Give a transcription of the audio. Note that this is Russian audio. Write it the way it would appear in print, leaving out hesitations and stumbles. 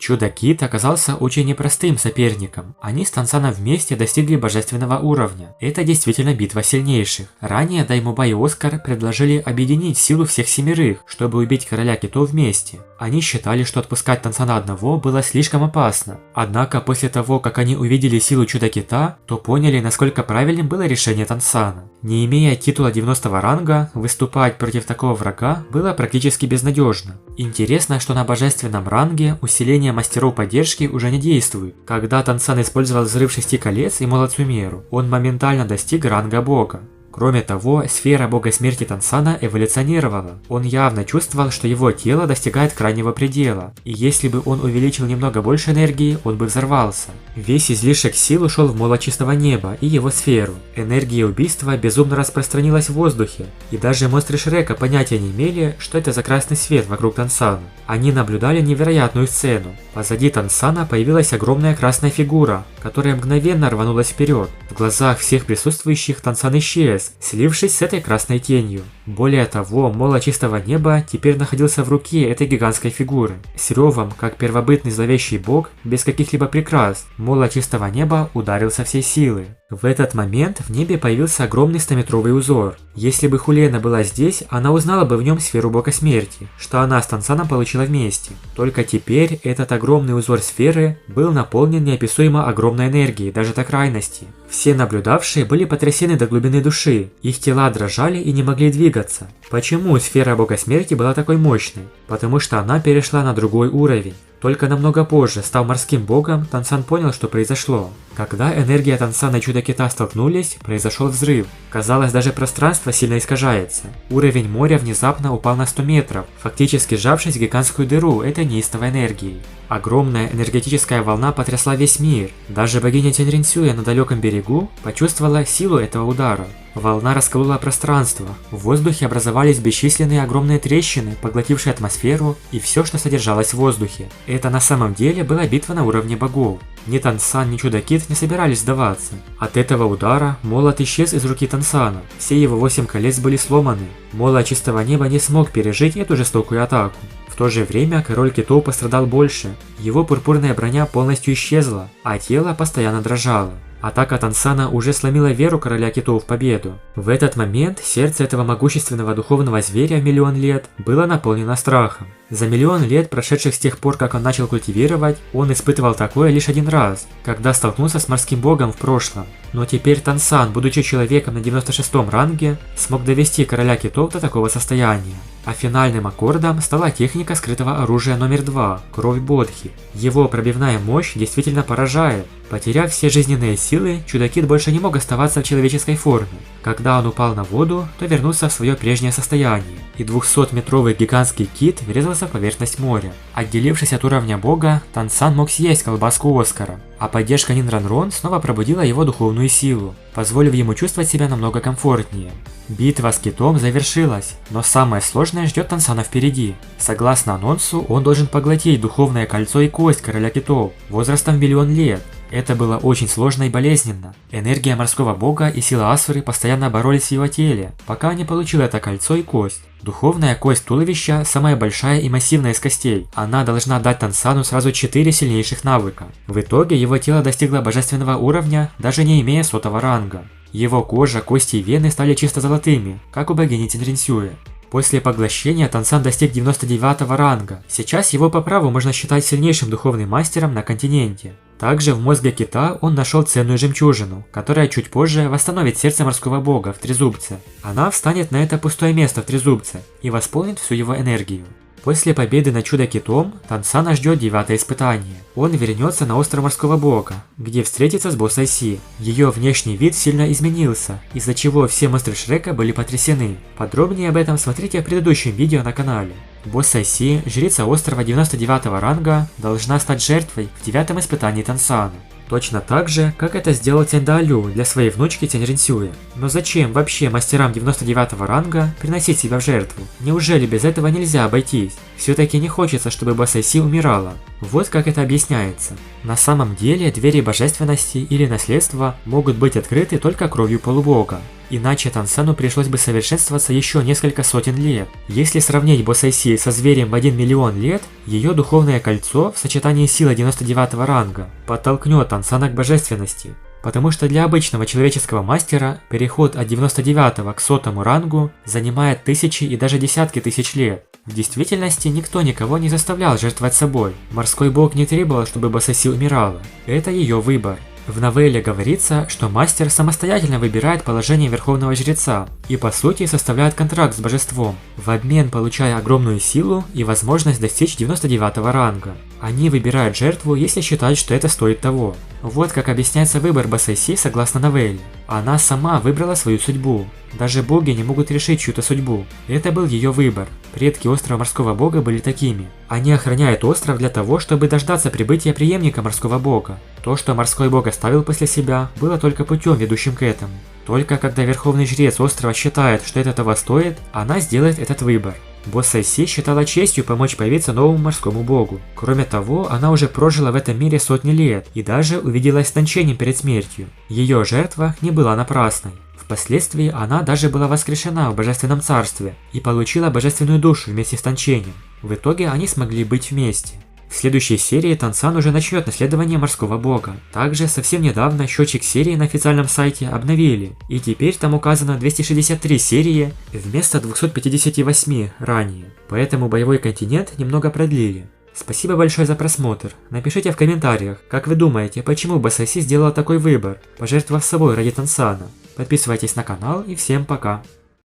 Чудо-Кит оказался очень непростым соперником. Они с Тансаном вместе достигли божественного уровня. Это действительно битва сильнейших. Ранее Даймоба и Оскар предложили объединить силу всех семерых, чтобы убить короля китов вместе. Они считали, что отпускать Тансана одного было слишком опасно. Однако после того, как они увидели силу Чудо-Кита, то поняли, насколько правильным было решение Тансана. Не имея титула 90 ранга, выступать против такого врага было практически безнадежно. Интересно, что на божественном ранге усиление мастеров поддержки уже не действует. Когда Тансан использовал взрыв 6 колец и молот Сумеру, он моментально достиг ранга бога. Кроме того, сфера бога смерти Тансана эволюционировала. Он явно чувствовал, что его тело достигает крайнего предела, и если бы он увеличил немного больше энергии, он бы взорвался. Весь излишек сил ушел в молот чистого неба и его сферу. Энергия убийства безумно распространилась в воздухе, и даже монстры Шрека понятия не имели, что это за красный свет вокруг Тансана. Они наблюдали невероятную сцену. Позади Тансана появилась огромная красная фигура, которая мгновенно рванулась вперед. В глазах всех присутствующих Тансан исчез, слившись с этой красной тенью. Более того, молот чистого неба теперь находился в руке этой гигантской фигуры. С ревом, как первобытный зловещий бог, без каких-либо прикрас, молот чистого неба ударил со всей силы. В этот момент в небе появился огромный 100-метровый узор. Если бы Хулена была здесь, она узнала бы в нем сферу бога смерти, что она с Тансаном получила вместе. Только теперь этот огромный узор сферы был наполнен неописуемо огромной энергией, даже до крайности. Все наблюдавшие были потрясены до глубины души, их тела дрожали и не могли двигаться. Почему сфера бога смерти была такой мощной? Потому что она перешла на другой уровень. Только намного позже, став морским богом, Тансан понял, что произошло. Когда энергия Тансана и Чудо-Кита столкнулись, произошел взрыв. Казалось, даже пространство сильно искажается. Уровень моря внезапно упал на 100 метров, фактически сжавшись в гигантскую дыру этой неистовой энергией. Огромная энергетическая волна потрясла весь мир. Даже богиня Тяньринсюя на далеком берегу почувствовала силу этого удара. Волна расколола пространство, в воздухе образовались бесчисленные огромные трещины, поглотившие атмосферу и все, что содержалось в воздухе. Это на самом деле была битва на уровне богов. Ни Тансан, ни Чудо-Кит не собирались сдаваться. От этого удара молот исчез из руки Тансана, все его 8 колец были сломаны. Молот чистого неба не смог пережить эту жестокую атаку. В то же время король китов пострадал больше, его пурпурная броня полностью исчезла, а тело постоянно дрожало. Атака Тансана уже сломила веру короля китов в победу. В этот момент сердце этого могущественного духовного зверя в миллион лет было наполнено страхом. За миллион лет, прошедших с тех пор, как он начал культивировать, он испытывал такое лишь один раз, когда столкнулся с морским богом в прошлом. Но теперь Тансан, будучи человеком на 96-м ранге, смог довести короля китов до такого состояния. А финальным аккордом стала техника скрытого оружия номер 2 – Кровь Бодхи. Его пробивная мощь действительно поражает. Потеряв все жизненные силы, Чудо-Кит больше не мог оставаться в человеческой форме. Когда он упал на воду, то вернулся в свое прежнее состояние, и 200-метровый гигантский кит врезался в поверхность моря. Отделившись от уровня бога, Тансан мог съесть колбаску Оскара, а поддержка Нинранрон снова пробудила его духовную силу, позволив ему чувствовать себя намного комфортнее. Битва с китом завершилась, но самое сложное ждет Тансана впереди. Согласно анонсу, он должен поглотить духовное кольцо и кость короля китов возрастом в миллион лет. Это было очень сложно и болезненно. Энергия морского бога и сила Асуры постоянно боролись в его теле, пока не получил это кольцо и кость. Духовная кость туловища самая большая и массивная из костей. Она должна дать Тансану сразу 4 сильнейших навыка. В итоге его тело достигло божественного уровня, даже не имея 100-го ранга. Его кожа, кости и вены стали чисто золотыми, как у богини Тяньринсюя. После поглощения Тансан достиг 99-го ранга. Сейчас его по праву можно считать сильнейшим духовным мастером на континенте. Также в мозге кита он нашел ценную жемчужину, которая чуть позже восстановит сердце морского бога в Трезубце. Она встанет на это пустое место в Трезубце и восполнит всю его энергию. После победы над Чудо-Китом Тансана ждет 9-е испытание. Он вернется на остров морского бога, где встретится с боссой Си. Ее внешний вид сильно изменился, из-за чего все монстры Шрека были потрясены. Подробнее об этом смотрите в предыдущем видео на канале. Босса Си, жрица острова 99-го ранга, должна стать жертвой в 9-м испытании Тансана. Точно так же, как это сделал Тяньдаолю для своей внучки Тяньринсюя. Но зачем вообще мастерам 99-го ранга приносить себя в жертву? Неужели без этого нельзя обойтись? Все-таки не хочется, чтобы босса Си умирала. Вот как это объясняется. На самом деле двери божественности или наследства могут быть открыты только кровью полубога. Иначе Тансану пришлось бы совершенствоваться еще несколько сотен лет. Если сравнить Босайси со зверем в 1 миллион лет, ее духовное кольцо в сочетании силы 99 ранга подтолкнет Тансана к божественности. Потому что для обычного человеческого мастера переход от 99 к 100 рангу занимает тысячи и даже десятки тысяч лет. В действительности никто никого не заставлял жертвовать собой. Морской бог не требовал, чтобы Босайси умирала. Это ее выбор. В новелле говорится, что мастер самостоятельно выбирает положение верховного жреца и по сути составляет контракт с божеством, в обмен получая огромную силу и возможность достичь 99 ранга. Они выбирают жертву, если считают, что это стоит того. Вот как объясняется выбор Босайси согласно новелле. Она сама выбрала свою судьбу. Даже боги не могут решить чью-то судьбу. Это был ее выбор. Предки острова морского бога были такими. Они охраняют остров для того, чтобы дождаться прибытия преемника морского бога. То, что морской бог оставил после себя, было только путем, ведущим к этому. Только когда верховный жрец острова считает, что это того стоит, она сделает этот выбор. Босайси считала честью помочь появиться новому морскому богу. Кроме того, она уже прожила в этом мире сотни лет и даже увидела истончением перед смертью. Ее жертва не была напрасной. Впоследствии она даже была воскрешена в Божественном Царстве и получила божественную душу вместе с Тончением. В итоге они смогли быть вместе. В следующей серии Тансан уже начнет наследование морского бога. Также совсем недавно счетчик серии на официальном сайте обновили, и теперь там указано 263 серии вместо 258 ранее, поэтому боевой континент немного продлили. Спасибо большое за просмотр. Напишите в комментариях, как вы думаете, почему Босайси сделала такой выбор, пожертвовав собой ради Тансана. Подписывайтесь на канал и всем пока.